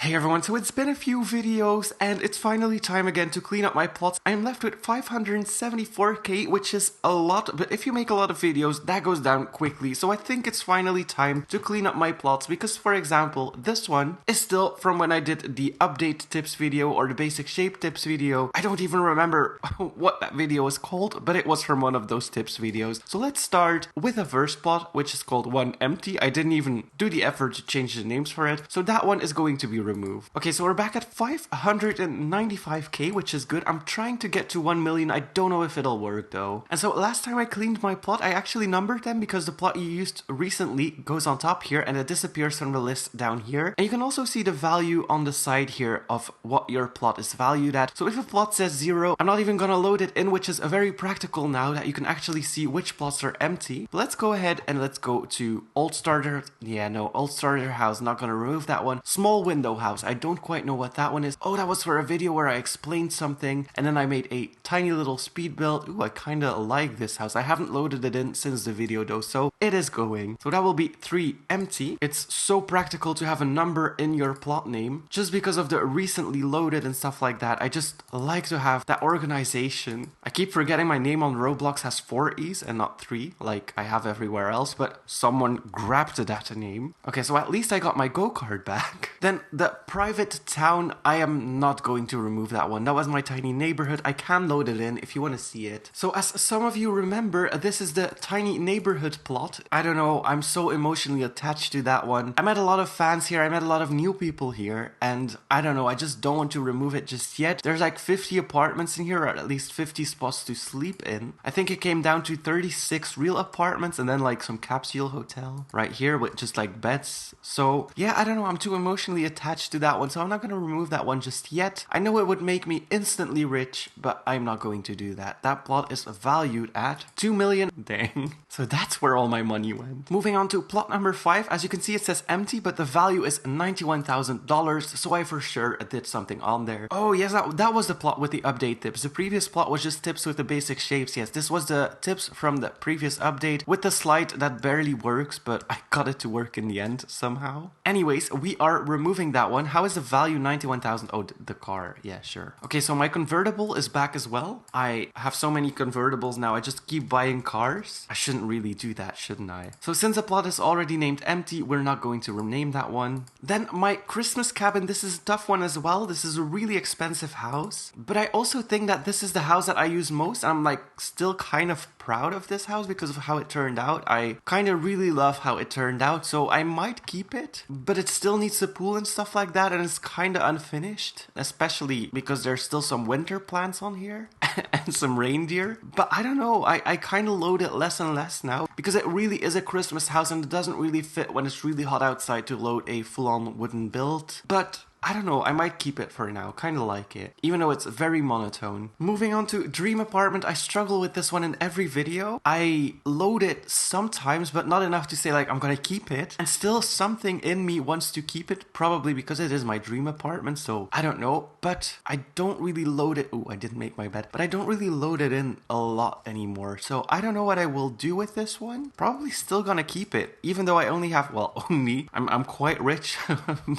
Hey everyone, so it's been a few videos and it's finally time again to clean up my plots. I'm left with 574k, which is a lot, but if you make a lot of videos, that goes down quickly. So I think it's finally time to clean up my plots because, for example, this one is still from when I did the update tips video or the basic shape tips video. I don't even remember what that video was called, but it was from one of those tips videos. So let's start with a first plot, which is called 1 empty. I didn't even do the effort to change the names for it. So that one is going to be removed. Okay, so we're back at 595k, which is good. I'm trying to get to 1 million. I don't know if it'll work though. And so last time I cleaned my plot, I actually numbered them because the plot you used recently goes on top here and it disappears from the list down here. And you can also see the value on the side here of what your plot is valued at. So if a plot says 0, I'm not even gonna load it in, which is very practical now that you can actually see which plots are empty. But let's go ahead and let's go to old starter. Yeah, no, old starter house, not gonna remove that one. Small window house. I don't quite know what that one is. Oh, that was for a video where I explained something and then I made a tiny little speed build. Ooh, I kind of like this house. I haven't loaded it in since the video though, so it is going. So that will be 3 empty. It's so practical to have a number in your plot name just because of the recently loaded and stuff like that. I just like to have that organization. I keep forgetting my name on Roblox has 4 E's and not 3 like I have everywhere else, but someone grabbed the data name. Okay, so at least I got my go-kart back. Then the private town, I am not going to remove that one. That was my tiny neighborhood. I can load it in if you want to see it. So as some of you remember, this is the tiny neighborhood plot. I don't know, I'm so emotionally attached to that one. I met a lot of fans here, I met a lot of new people here, and I don't know, I just don't want to remove it just yet. There's like 50 apartments in here, or at least 50 spots to sleep in. I think it came down to 36 real apartments and then like some capsule hotel right here with just like beds. So yeah, I don't know, I'm too emotionally attached to that one, so I'm not going to remove that one just yet. I know it would make me instantly rich, but I'm not going to do that. That plot is valued at 2 million. Dang. So that's where all my money went. Moving on to plot number 5. As you can see, it says empty, but the value is $91,000, so I for sure did something on there. Oh yes, that was the plot with the update tips. The previous plot was just tips with the basic shapes. Yes, this was the tips from the previous update with the slide that barely works, but I got it to work in the end somehow. Anyways, we are removing that one. How is the value 91,000? Oh, the car. Yeah, sure. Okay, so my convertible is back as well. I have so many convertibles now. I just keep buying cars. I shouldn't really do that, shouldn't I? So since the plot is already named empty, we're not going to rename that one. Then my Christmas cabin. This is a tough one as well. This is a really expensive house, but I also think that this is the house that I use most. I'm like still kind of proud of this house because of how it turned out. I kind of really love how it turned out, so I might keep it, but it still needs a pool and stuff like that, and it's kind of unfinished, especially because there's still some winter plants on here and some reindeer. But I don't know, I kind of load it less and less now because it really is a Christmas house and it doesn't really fit when it's really hot outside to load a full-on wooden build. But I don't know, I might keep it for now, kind of like it, even though it's very monotone. Moving on to Dream Apartment, I struggle with this one in every video. I load it sometimes, but not enough to say like I'm gonna keep it, and still something in me wants to keep it, probably because it is my dream apartment, so I don't know, but I don't really load it. Oh, I didn't make my bed, but I don't really load it in a lot anymore, so I don't know what I will do with this one. Probably still gonna keep it, even though I only have, well, only, I'm quite rich,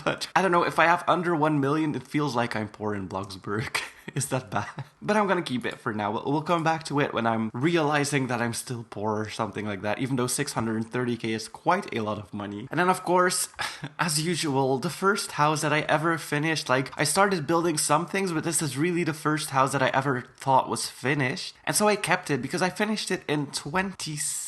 but I don't know, if I have under 1 million, it feels like I'm poor in Bloxburg. Is that bad? But I'm gonna keep it for now. We'll come back to it when I'm realizing that I'm still poor or something like that, even though 630k is quite a lot of money. And then of course, as usual, the first house that I ever finished. Like, I started building some things, but this is really the first house that I ever thought was finished. And so I kept it because I finished it in 2017.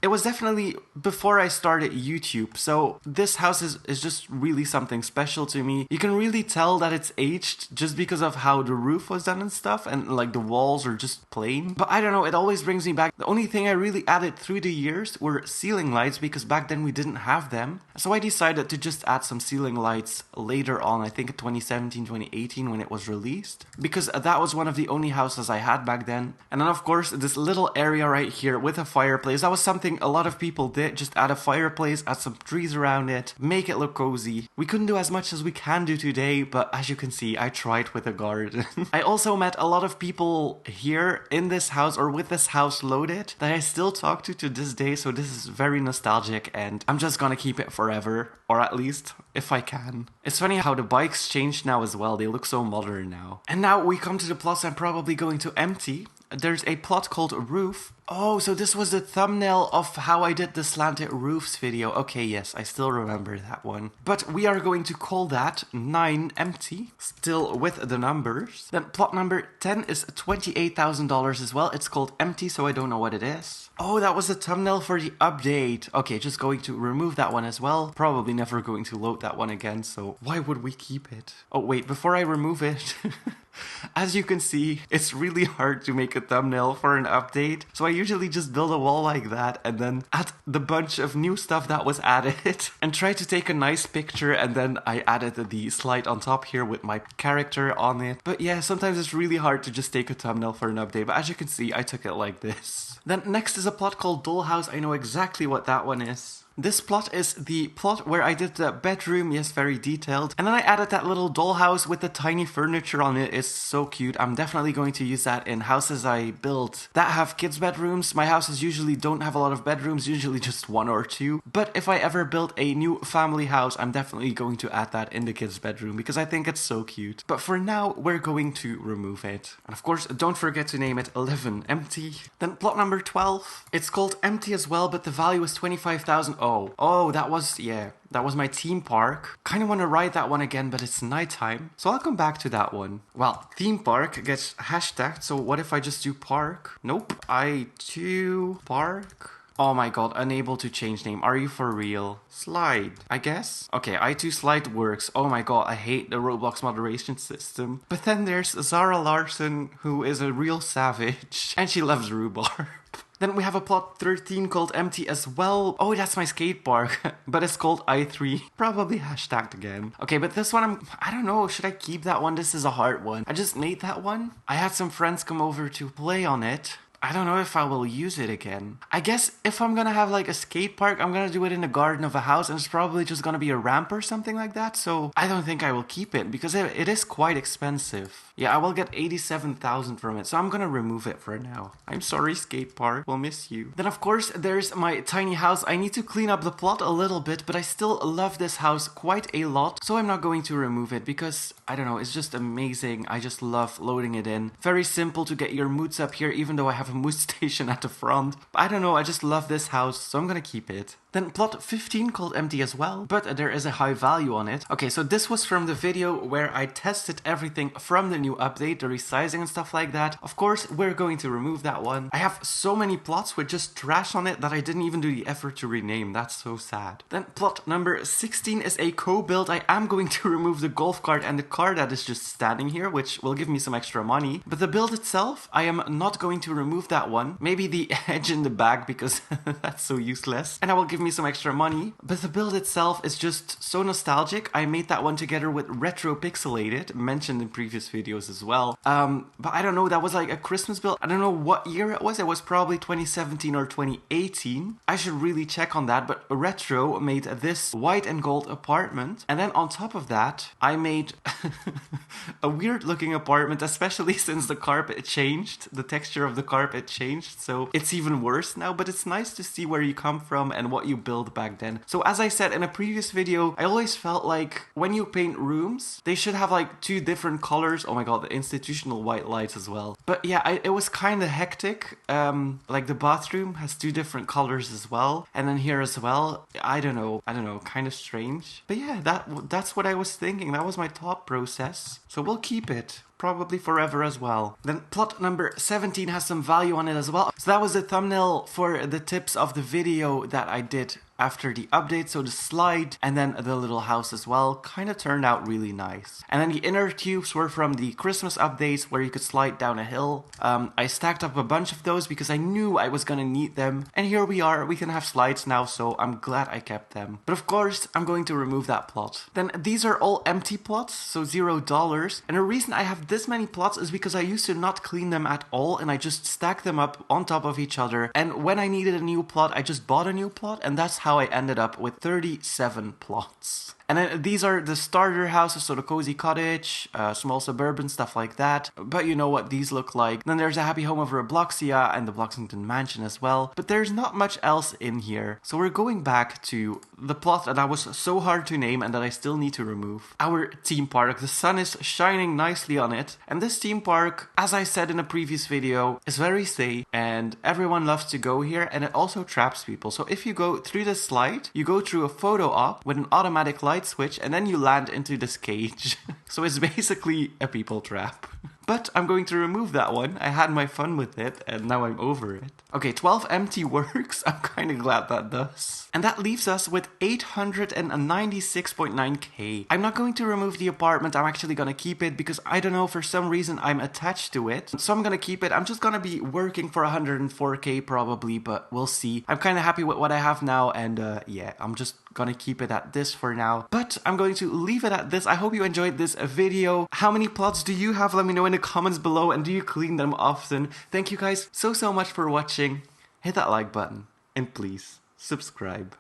It was definitely before I started YouTube, so this house is just really something special to me. You can really tell that it's aged just because of how the roof was done and stuff, and like the walls are just plain. But I don't know, it always brings me back. The only thing I really added through the years were ceiling lights, because back then we didn't have them. So I decided to just add some ceiling lights later on, I think in 2017, 2018 when it was released, because that was one of the only houses I had back then. And then of course this little area right right here with a fireplace. That was something a lot of people did. Just add a fireplace, add some trees around it, make it look cozy. We couldn't do as much as we can do today, but as you can see, I tried with a garden. I also met a lot of people here in this house or with this house loaded that I still talk to this day. So this is very nostalgic and I'm just gonna keep it forever, or at least if I can. It's funny how the bikes changed now as well. They look so modern now. And now we come to the plots I'm probably going to empty. There's a plot called Roof. Oh, so this was the thumbnail of how I did the slanted roofs video. Okay, yes, I still remember that one. But we are going to call that 9 empty, still with the numbers. Then plot number 10 is $28,000 as well. It's called empty, so I don't know what it is. Oh, that was the thumbnail for the update. Okay, just going to remove that one as well. Probably never going to load that one again, so why would we keep it? Oh, wait, before I remove it... As you can see, it's really hard to make a thumbnail for an update. So I usually just build a wall like that and then add the bunch of new stuff that was added and try to take a nice picture, and then I added the slide on top here with my character on it. But yeah, sometimes it's really hard to just take a thumbnail for an update, but as you can see, I took it like this. Then next is a plot called Dollhouse. I know exactly what that one is. This plot is the plot where I did the bedroom, yes, very detailed. And then I added that little dollhouse with the tiny furniture on it. It's so cute. I'm definitely going to use that in houses I build that have kids' bedrooms. My houses usually don't have a lot of bedrooms, usually just 1 or 2. But if I ever build a new family house, I'm definitely going to add that in the kids' bedroom because I think it's so cute. But for now, we're going to remove it. And of course, don't forget to name it 11 empty. Then plot number 12. It's called empty as well, but the value is 25,000. Oh, that was my theme park. Kind of want to ride that one again, but it's nighttime. So I'll come back to that one. Well, theme park gets hashtagged, so what if I just do park? Nope, I do park. Oh my god, unable to change name. Are you for real? Slide, I guess? Okay, I2 slide works. Oh my god, I hate the Roblox moderation system. But then there's Zara Larson, who is a real savage. And she loves rhubarb. Then we have a plot 13 called empty as well. Oh, that's my skate park, but it's called I3. Probably hashtagged again. Okay, but this one, I don't know, should I keep that one? This is a hard one. I just made that one. I had some friends come over to play on it. I don't know if I will use it again. I guess if I'm gonna have like a skate park, I'm gonna do it in the garden of a house, and it's probably just gonna be a ramp or something like that. So I don't think I will keep it because it is quite expensive. Yeah, I will get 87,000 from it, so I'm gonna remove it for now. I'm sorry, skate park, we'll miss you. Then of course there's my tiny house. I need to clean up the plot a little bit, but I still love this house quite a lot, so I'm not going to remove it because I don't know, it's just amazing. I just love loading it in. Very simple to get your moods up here, even though I have a mood station at the front. But I don't know, I just love this house, so I'm gonna keep it. Then plot 15 called empty as well, but there is a high value on it. Okay, so this was from the video where I tested everything from the new update, the resizing and stuff like that. Of course, we're going to remove that one. I have so many plots with just trash on it that I didn't even do the effort to rename. That's so sad. Then plot number 16 is a Cobuild. I am going to remove the golf cart and the car that is just standing here, which will give me some extra money. But the build itself, I am not going to remove that one. Maybe the edge in the back because that's so useless. And I will give me some extra money, but the build itself is just so nostalgic. I made that one together with Retro Pixelated, mentioned in previous videos as well. But I don't know, that was like a Christmas build. I don't know what year it was. It was probably 2017 or 2018. I should really check on that, but Retro made this white and gold apartment. And then on top of that, I made a weird looking apartment, especially since the carpet changed. The texture of the carpet changed, so it's even worse now, but it's nice to see where you come from and what you build back then. So as I said in a previous video, I always felt like when you paint rooms, they should have like 2 different colors. Oh my god, the institutional white lights as well. But yeah, it was kind of hectic. Like the bathroom has 2 different colors as well, and then here as well. I don't know, kind of strange. But yeah, that's what I was thinking. That was my thought process. So we'll keep it. Probably forever as well. Then plot number 17 has some value on it as well. So that was the thumbnail for the tips of the video that I did after the update, so the slide and then the little house as well kind of turned out really nice. And then the inner tubes were from the Christmas updates where you could slide down a hill. I stacked up a bunch of those because I knew I was gonna need them, and here we are, we can have slides now, so I'm glad I kept them. But of course, I'm going to remove that plot. Then these are all empty plots, so $0. And the reason I have this many plots is because I used to not clean them at all, and I just stacked them up on top of each other. And when I needed a new plot, I just bought a new plot, and that's how I ended up with 37 plots. And then these are the starter houses, so the cozy cottage, small suburban, stuff like that. But you know what these look like. Then there's a happy home over a Bloxia and the Bloxington mansion as well. But there's not much else in here. So we're going back to the plot that was so hard to name and that I still need to remove. Our theme park. The sun is shining nicely on it. And this theme park, as I said in a previous video, is very safe. And everyone loves to go here. And it also traps people. So if you go through the slide, you go through a photo op with an automatic light switch, and then you land into this cage. So it's basically a people trap. But I'm going to remove that one. I had my fun with it, and now I'm over it. Okay, 12 empty works. I'm kind of glad that does. And that leaves us with 896.9k. I'm not going to remove the apartment. I'm actually going to keep it because I don't know, for some reason I'm attached to it. So I'm going to keep it. I'm just going to be working for 104k probably, but we'll see. I'm kind of happy with what I have now, and yeah, I'm just gonna keep it at this for now. But I'm going to leave it at this. I hope you enjoyed this video. How many plots do you have? Let me know in the comments below, and do you clean them often? Thank you guys so much for watching. Hit that like button, and please subscribe.